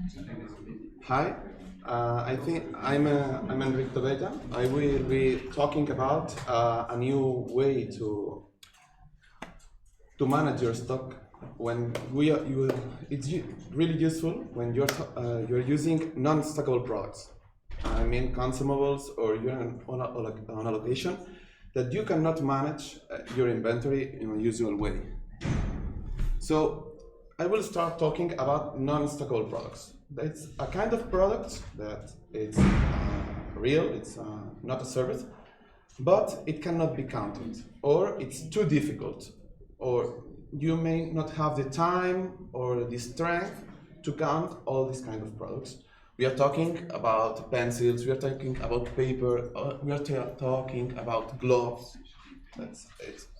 Hi, I'm Enric Tobella. I will be talking about a new way to manage your stock. When it's really useful when you're using non-stockable products. I mean consumables, or you're on a location that you cannot manage your inventory in a usual way. So I will start talking about non-stockable products. It's a kind of product that it's real, it's not a service, but it cannot be counted, or it's too difficult, or you may not have the time or the strength to count all these kind of products. We are talking about pencils, we are talking about paper, we are talking about gloves.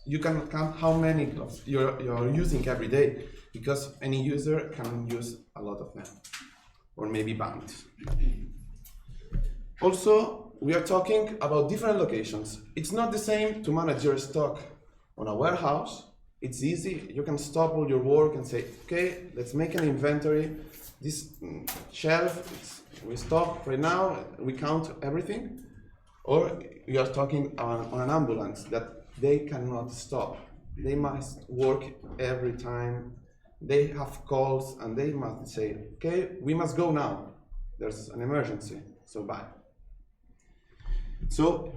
You can count how many gloves you're using every day, because any user can use a lot of them, or maybe bands. Also, we are talking about different locations. It's not the same to manage your stock on a warehouse. It's easy, you can stop all your work and say, okay, let's make an inventory. This shelf, we stop right now, we count everything. Or you are talking on an ambulance that they cannot stop. They must work every time. They have calls and they must say, okay, we must go now. There's an emergency, so bye. So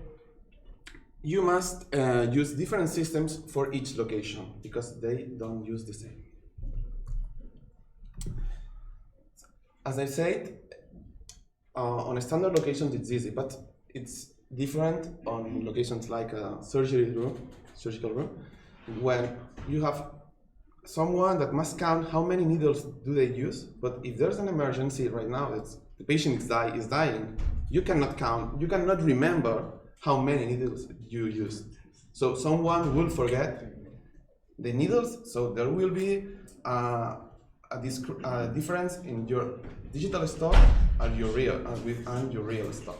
you must use different systems for each location because they don't use the same. As I said, on a standard location it's easy, but it's different on locations like a surgical room, when you have someone that must count how many needles do they use. But if there's an emergency right now, the patient is dying, you cannot count, you cannot remember how many needles you used. So someone will forget the needles, so there will be a difference in your digital stock and your real stock.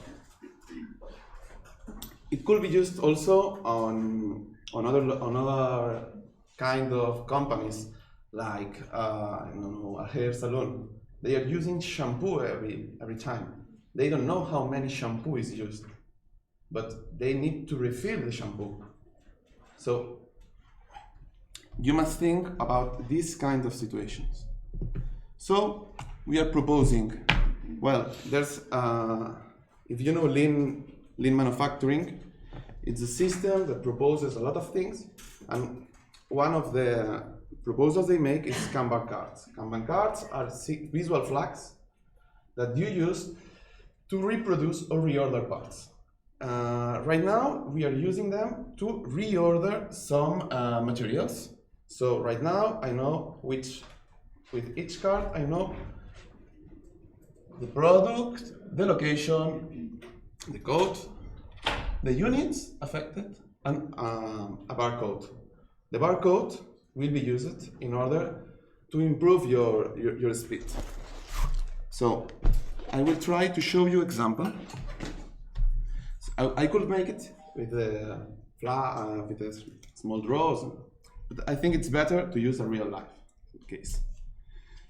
It could be used also on other kind of companies, like I don't know, a hair salon. They are using shampoo every time. They don't know how many shampoo is used, but they need to refill the shampoo. So you must think about these kind of situations. So we are proposing, well, there's if you know lean manufacturing, it's a system that proposes a lot of things, and one of the proposals they make is Kanban cards. Kanban cards are visual flags that you use to reproduce or reorder parts. Right now, we are using them to reorder some materials. So right now, I know with each card, I know the product, the location, the code, the units affected, and a barcode. The barcode will be used in order to improve your speed. So I will try to show you example. So I could make it with a small draws, but I think it's better to use a real life case.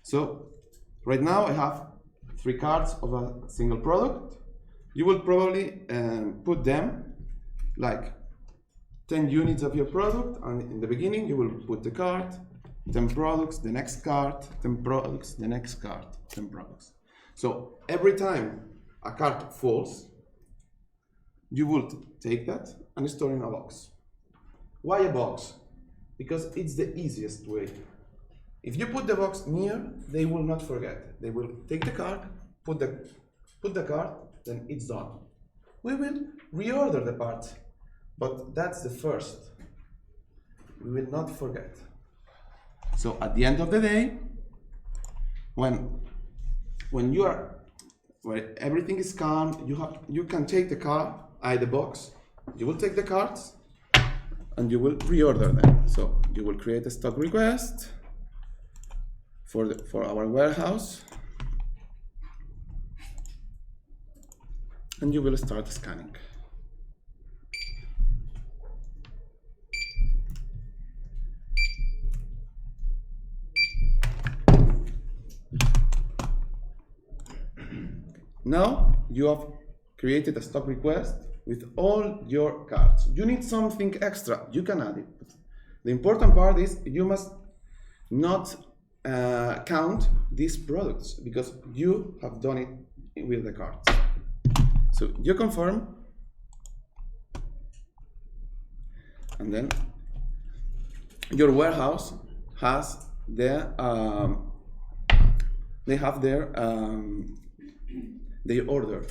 So right now I have 3 cards of a single product. You will probably put them like 10 units of your product, and in the beginning you will put the card, 10 products, the next card, 10 products, the next card, 10 products. So every time a card falls, you will take that and store in a box. Why a box? Because it's the easiest way. If you put the box near, they will not forget. They will take the card, put the card, then it's done. We will reorder the parts, but that's the first. We will not forget. So at the end of the day, when everything is calm, you can take the card, the box. You will take the cards, and you will reorder them. So you will create a stock request for our warehouse, and you will start scanning. Now you have created a stock request with all your cards. You need something extra, you can add it. The important part is you must not count these products because you have done it with the cards. So you confirm, and then your warehouse has their they order.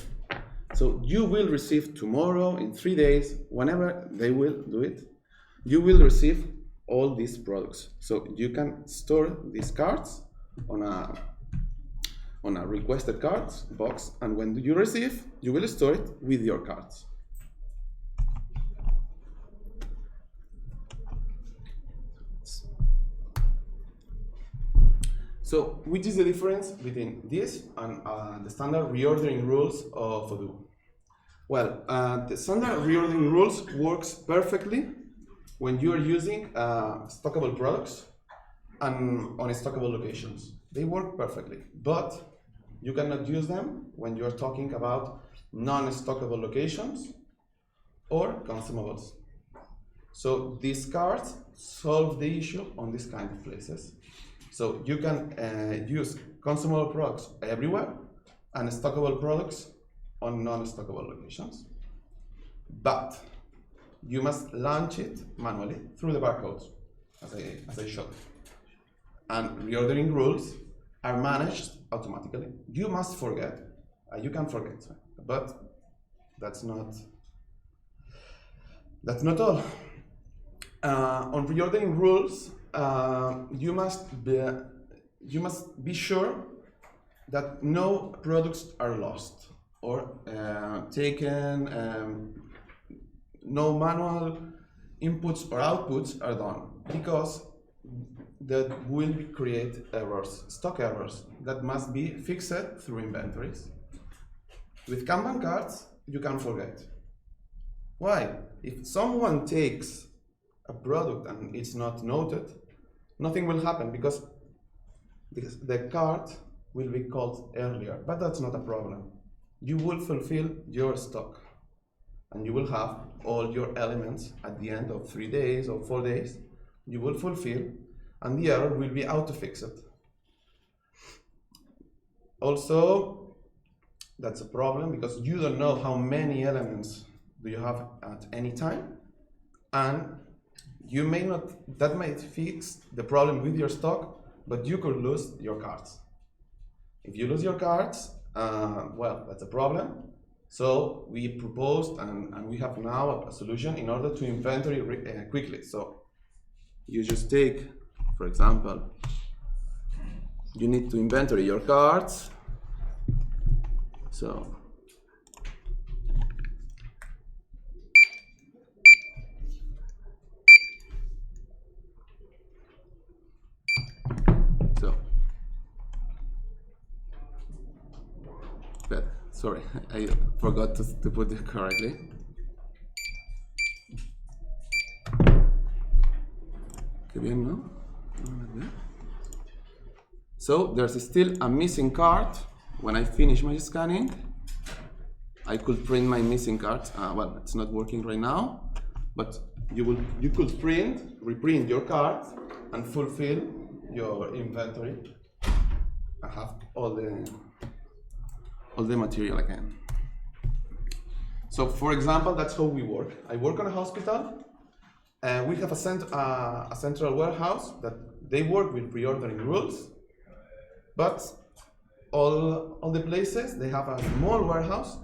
So you will receive tomorrow, in 3 days, whenever they will do it, you will receive all these products. So you can store these cards on a requested cards box, and when you receive, you will store it with your cards. So, which is the difference between this and the standard reordering rules of Odoo? Well, the standard reordering rules works perfectly when you are using stockable products and on stockable locations. They work perfectly, but you cannot use them when you are talking about non-stockable locations or consumables. So these cards solve the issue on this kind of places. So you can use consumable products everywhere and stockable products on non-stockable locations. But you must launch it manually through the barcodes, as I showed. And reordering rules are managed automatically. You must forget, you can forget, but that's not all. On reordering rules, you must be sure that no products are lost or taken, no manual inputs or outputs are done, because that will create errors, stock errors, that must be fixed through inventories. With Kanban cards, you can forget. Why? If someone takes a product and it's not noted, nothing will happen because the card will be called earlier, but that's not a problem. You will fulfill your stock and you will have all your elements at the end of 3 days or 4 days. You will fulfill and the error will be auto-fixed. Also, that's a problem because you don't know how many elements do you have at any time, and you may not, that might fix the problem with your stock, but you could lose your cards. If you lose your cards, well, that's a problem. So we proposed and we have now a solution in order to inventory quickly. So you just take, for example, you need to inventory your cards. So sorry, I forgot to put it correctly. Qué bien, ¿no? So there's still a missing card. When I finish my scanning, I could print my missing card. Well, it's not working right now, but you could reprint your card and fulfill your inventory and have all the material again. So for example, that's how we work. I work on a hospital, and we have a central warehouse that they work with reordering rules, but all the places, they have a small warehouse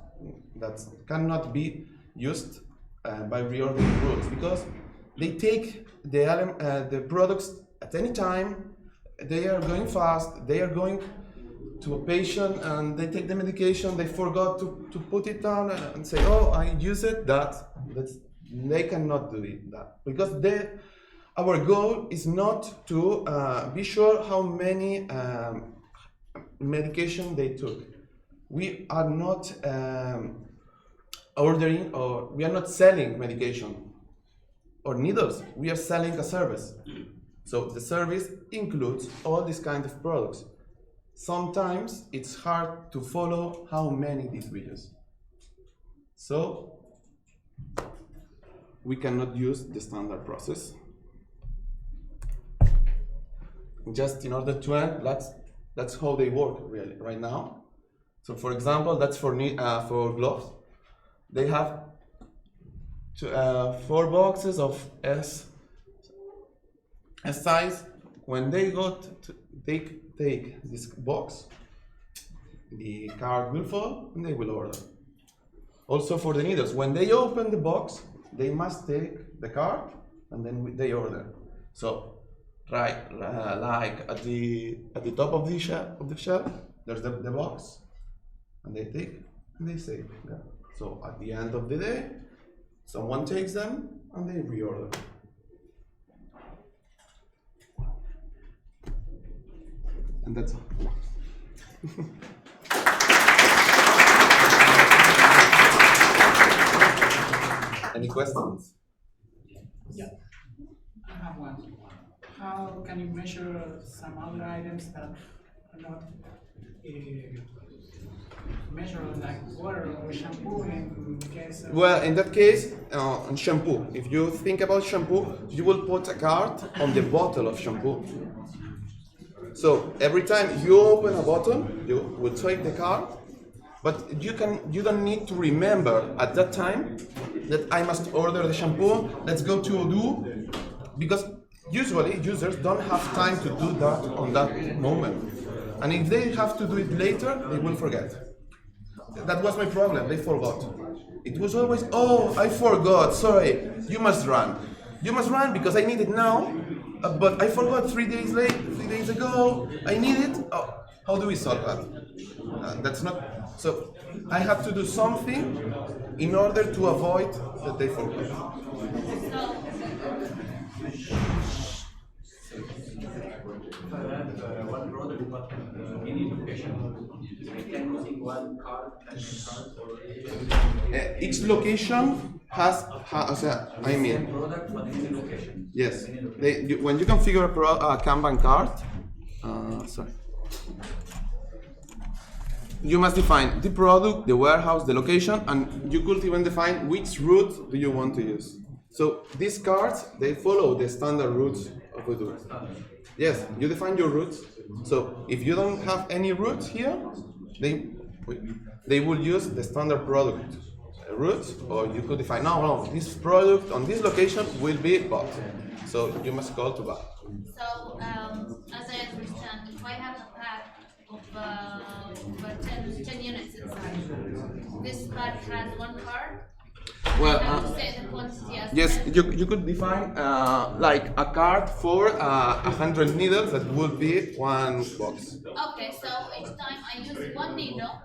that cannot be used by reordering rules because they take the products at any time, they are going fast, they are going to a patient and they take the medication, they forgot to put it down and say, oh, I use it, they cannot do it, that. Because our goal is not to be sure how many medication they took. We are not ordering, or we are not selling medication or needles, we are selling a service. So the service includes all these kind of products. sometimes it's hard to follow how many did we use. So we cannot use the standard process. Just in order to end, that's how they work really right now. So for example, that's for gloves. They have 4 boxes of S size. When they go to take this box, the card will fall and they will order. Also for the needles, when they open the box, they must take the card and then they order. So right, like at the top of the shelf, there's the box, and they take and they save. Yeah. So at the end of the day, someone takes them and they reorder. And that's all. Any questions? Yeah, I have one. How can you measure some other items that are not measured, like water or shampoo in case of... Well, in that case, on shampoo, if you think about shampoo, you will put a card on the bottle of shampoo. So every time you open a bottle, you will take the card, but you don't need to remember at that time that I must order the shampoo. Let's go to Odoo, because usually users don't have time to do that on that moment, and if they have to do it later, they will forget. That was my problem. They forgot. It was always, oh, I forgot. Sorry, you must run. You must run because I need it now. But I forgot 3 days ago. I need it. Oh, how do we solve that? That's not. So I have to do something in order to avoid that they forgot. One product, but any location, we can using one card and card or Each location has I mean. Product, but any location. Yes. When you configure a Kanban card, sorry. You must define the product, the warehouse, the location, and you could even define which route do you want to use. So these cards, they follow the standard routes of Odoo. Yes, you define your routes. So if you don't have any routes here, they will use the standard product routes, or you could define, no, this product on this location will be bought. So you must call to buy. So, as I understand, if I have a pack of 10 units inside, this pack has one card. Well, I have to say the quantity as yes, 10. you could define like a card for 100 needles that would be one box. Okay, so each time I use one needle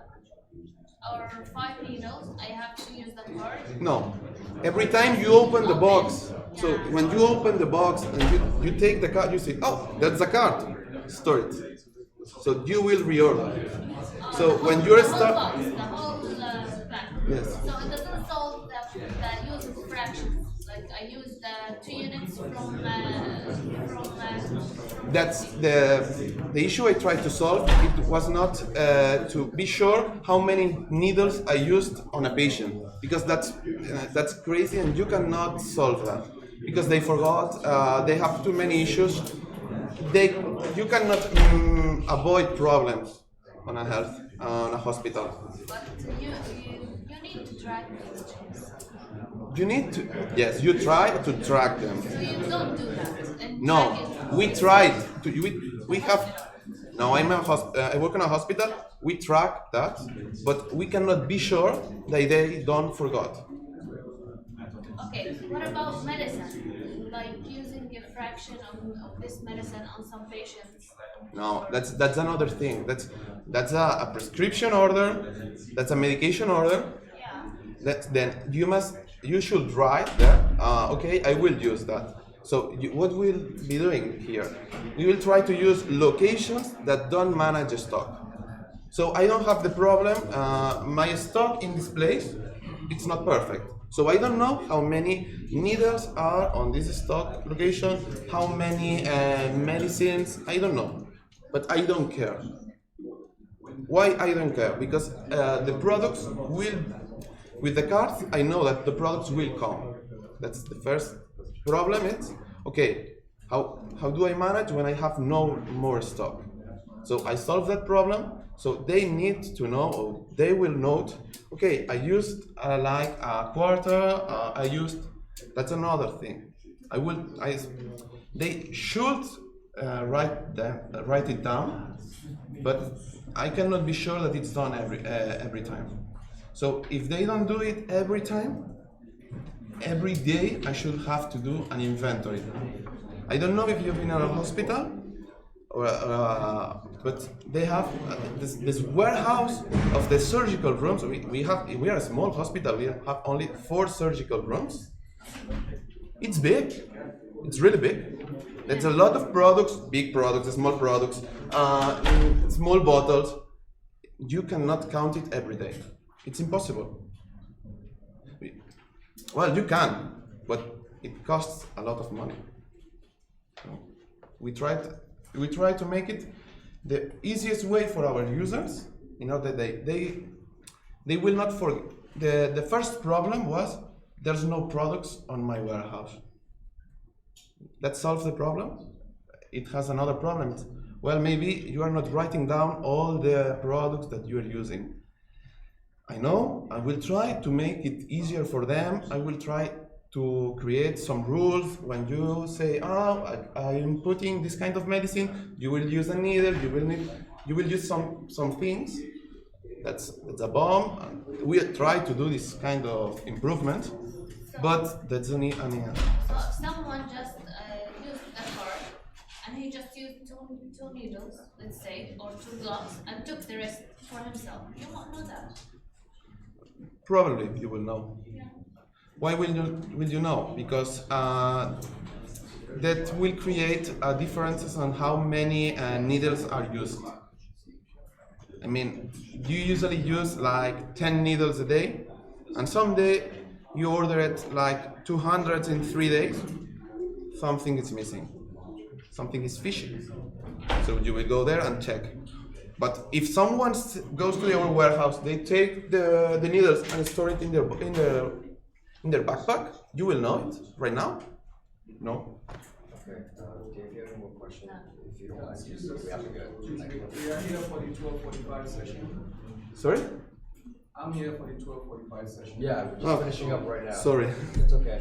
or 5 needles, I have to use the card. No, every time you open the box. So when you open the box and you take the card, you say, oh, that's a card. Store it. So you will reorder. So when you're the whole pack. Yes. So it doesn't solve the use of fractions. Like I use the 2 units from That's the issue I tried to solve. It was not to be sure how many needles I used on a patient, because that's crazy and you cannot solve that because they forgot. They have too many issues. You cannot avoid problems on a hospital. But you need to track these checks. You need to, yes, you try to track them. So you don't do that. And No, track it. we tried to. We have. Now I work in a hospital. We track that, but we cannot be sure that they don't forgot. Okay, what about medicine? Like using a fraction of this medicine on some patients? No, that's another thing. That's a prescription order. That's a medication order. Yeah. Then you should write that. Okay, I will use that. So what we'll be doing here, we will try to use locations that don't manage stock. So I don't have the problem. My stock in this place, it's not perfect. So I don't know how many needles are on this stock location, how many medicines, I don't know. But I don't care. Why I don't care? Because the products will, with the cards, I know that the products will come. That's the first problem. It's okay. How do I manage when I have no more stock? So I solve that problem. So they need to know, or they will note. Okay, I used like a quarter. I used. That's another thing. They should write it down, but I cannot be sure that it's done every time. So if they don't do it every time, every day I should have to do an inventory. I don't know if you've been in a hospital, but they have this warehouse of the surgical rooms. We are a small hospital. We have only 4 surgical rooms. It's big. It's really big. There's a lot of products, big products, small products, in small bottles. You cannot count it every day. It's impossible. Well, you can, but it costs a lot of money. We try to make it the easiest way for our users, in order that they will not forget. The first problem was there's no products on my warehouse. That solves the problem. It has another problem. Well, maybe you are not writing down all the products that you are using. I know. I will try to make it easier for them. I will try to create some rules. When you say, I'm putting this kind of medicine, you will use a needle, you will use some things. That's a bomb. We try to do this kind of improvement, but that's only So someone just used a card, and he just used two needles, let's say, or 2 gloves, and took the rest for himself. You won't know that. probably you will know. Yeah. Why will you know? Because that will create differences on how many needles are used. I mean, you usually use like 10 needles a day, and someday you order it like 200 in 3 days. Something is missing. Something is fishy. So you will go there and check. But if someone goes to your warehouse, they take the needles and store it in their backpack, you will know it right now? No. Okay, Dave, you have any more questions? If you don't mind, we have to go. We are here for the 12:45 session. Sorry? I'm here for the 12:45 session. Yeah, we're just finishing up right now. Sorry. It's okay.